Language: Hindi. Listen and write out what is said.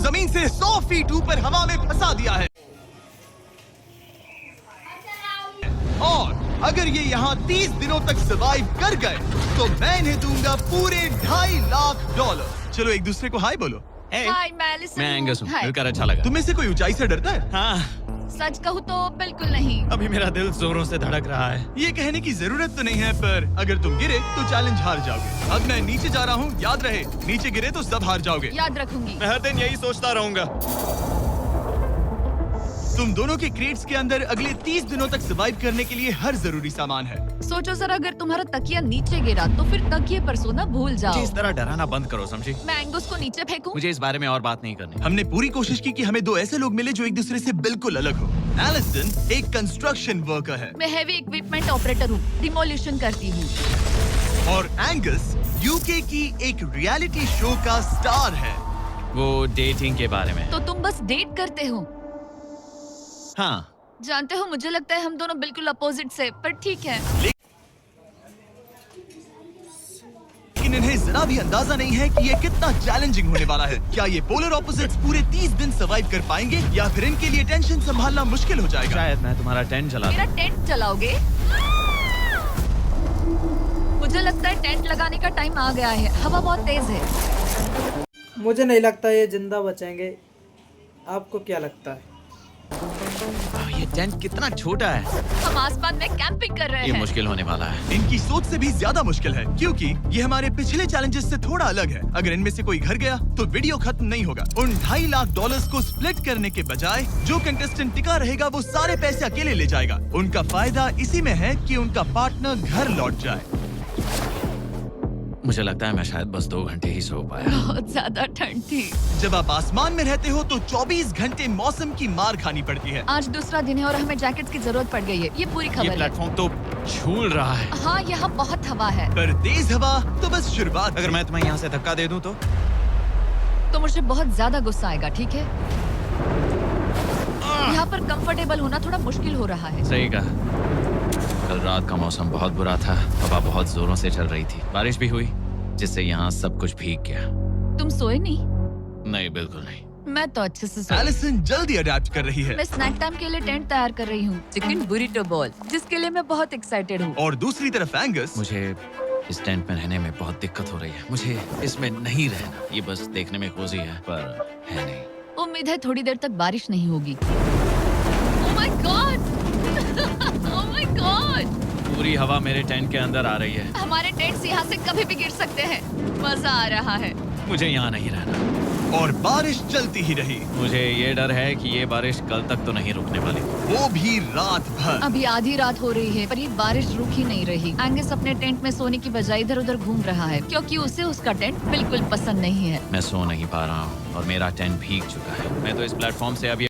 जमीन से 100 फीट ऊपर हवा में फंसा दिया है। और अगर ये यहाँ 30 दिनों तक सर्वाइव कर गए तो मैं इन्हें दूंगा पूरे $2.5 लाख। चलो एक दूसरे को हाय बोलो। हाय, मैं एलिसन मैं एंगस हूँ, हाय। मिलकर अच्छा लगा। तुम में से कोई ऊंचाई से डरता है? हाँ, सच कहूँ तो बिल्कुल नहीं। अभी मेरा दिल जोरों से धड़क रहा है। ये कहने की जरूरत तो नहीं है, पर अगर तुम गिरे तो चैलेंज हार जाओगे। अब मैं नीचे जा रहा हूँ, याद रहे नीचे गिरे तो सब हार जाओगे। याद रखूंगी। मैं हर दिन यही सोचता रहूंगा। तुम दोनों के क्रेट्स के अंदर अगले 30 दिनों तक सर्वाइव करने के लिए हर जरूरी सामान है। सोचो सर, अगर तुम्हारा तकिया नीचे गिरा तो फिर तकिए पर सोना भूल जाओ। मुझे इस तरह डराना बंद करो, समझी? मैं एंगस को नीचे फेंकूं? मुझे इस बारे में और बात नहीं करनी। हमने पूरी कोशिश की कि हमें दो ऐसे लोग मिले जो एक दूसरे से बिल्कुल अलग हो। एलिसन एक कंस्ट्रक्शन वर्कर है मैं हेवी इक्विपमेंट ऑपरेटर हूँ, डिमोलिशन करती हूँ। और एंगस यूके की एक रियलिटी शो का स्टार है। वो डेटिंग के बारे में। तो तुम बस डेट करते हो? हाँ, जानते हो, मुझे लगता है हम दोनों बिल्कुल अपोजिट से, पर ठीक है। लेकिन इन्हें जरा भी अंदाजा नहीं है कि ये कितना चैलेंजिंग होने वाला है। क्या ये पोलर ऑपोजिट्स पूरे 30 दिन सर्वाइव कर पाएंगे या फिर इनके लिए टेंशन संभालना मुश्किल हो जाएगा? शायद मैं तुम्हारा टेंट चला मेरा टेंट जलाओगे? मुझे लगता है टेंट लगाने का टाइम आ गया है। हवा बहुत तेज है। मुझे नहीं लगता ये जिंदा बचेंगे। आपको क्या लगता है? ये टेंट कितना छोटा है। हम आसमान में कैंपिंग कर रहे ये हैं। मुश्किल होने वाला है। इनकी सोच से भी ज्यादा मुश्किल है, क्योंकि ये हमारे पिछले चैलेंजेस से थोड़ा अलग है। अगर इनमें से कोई घर गया तो वीडियो खत्म नहीं होगा। उन $2.5 लाख को स्प्लिट करने के बजाय जो कंटेस्टेंट टिका रहेगा वो सारे पैसे अकेले ले जाएगा। उनका फायदा इसी में है कि उनका पार्टनर घर लौट जाए। मुझे लगता है मैं शायद बस 2 घंटे ही सो पाया। बहुत ज्यादा ठंड थी। जब आप आसमान में रहते हो तो 24 घंटे मौसम की मार खानी पड़ती है। आज दूसरा दिन है और हमें जैकेट्स की जरूरत पड़ गई है। ये पूरी ये खबर है। प्लेटफॉर्म तो झूल रहा है। हाँ, यहाँ बहुत हवा है। पर तेज हवा तो बस शुरुआत। अगर मैं तुम्हें यहाँ से धक्का दे दूं तो मुझे बहुत ज्यादा गुस्सा आएगा, ठीक है? यहाँ पर कंफर्टेबल होना थोड़ा मुश्किल हो रहा है। सही कहा। कल रात का मौसम बहुत बुरा था। हवा बहुत जोरों से चल रही थी। बारिश भी हुई, जिससे यहाँ सब कुछ भीग गया। तुम सोए नहीं? नहीं, बिल्कुल नहीं। मैं तो अच्छे से सोई। एलिसन जल्दी अडेप्ट कर रही है। मैं स्नैक टाइम के लिए टेंट तैयार कर रही हूँ, चिकन बुरिटो बॉल, जिसके लिए मैं बहुत एक्साइटेड हूँ। और दूसरी तरफ एंगस मुझे इस टेंट में रहने में बहुत दिक्कत हो रही है। मुझे इसमें नहीं रहना। ये बस देखने में कोजी है, पर है नहीं। उम्मीद है थोड़ी देर तक बारिश नहीं होगी। Oh my God! Oh my God! पूरी हवा मेरे टेंट के अंदर आ रही है। हमारे टेंट्स यहाँ से कभी भी गिर सकते हैं। मजा आ रहा है। मुझे यहाँ नहीं रहना। और बारिश चलती ही रही, मुझे ये डर है कि ये बारिश कल तक तो नहीं रुकने वाली। वो भी रात भर। अभी आधी रात हो रही है पर ये बारिश रुक ही नहीं रही। एंगस अपने टेंट में सोने की बजाय इधर उधर घूम रहा है, क्योंकि उसे उसका टेंट बिल्कुल पसंद नहीं है। मैं सो नहीं पा रहा हूँ और मेरा टेंट भीग चुका है। मैं तो इस प्लेटफॉर्म से अभी